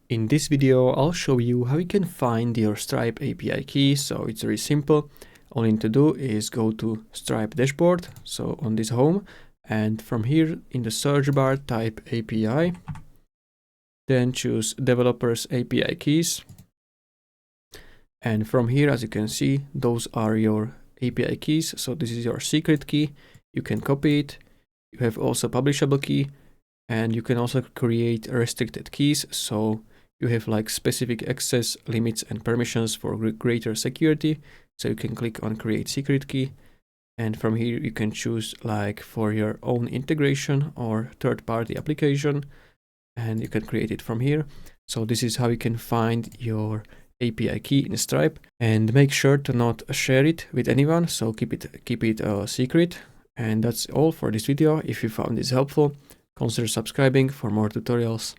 In this video, I'll show you how you can find your Stripe API key. So it's very simple. All you need to do is go to Stripe dashboard. So on this home, and from here in the search bar, type API, then choose developers API keys. And from here, as you can see, those are your API keys. So this is your secret key. You can copy it. You have also publishable key, and you can also create restricted keys. So you have like specific access limits and permissions for greater security. So you can click on create secret key. And from here, you can choose like for your own integration or third-party application, and you can create it from here. So this is how you can find your API key in Stripe, and make sure to not share it with anyone. So keep it a secret. And that's all for this video. If you found this helpful, consider subscribing for more tutorials.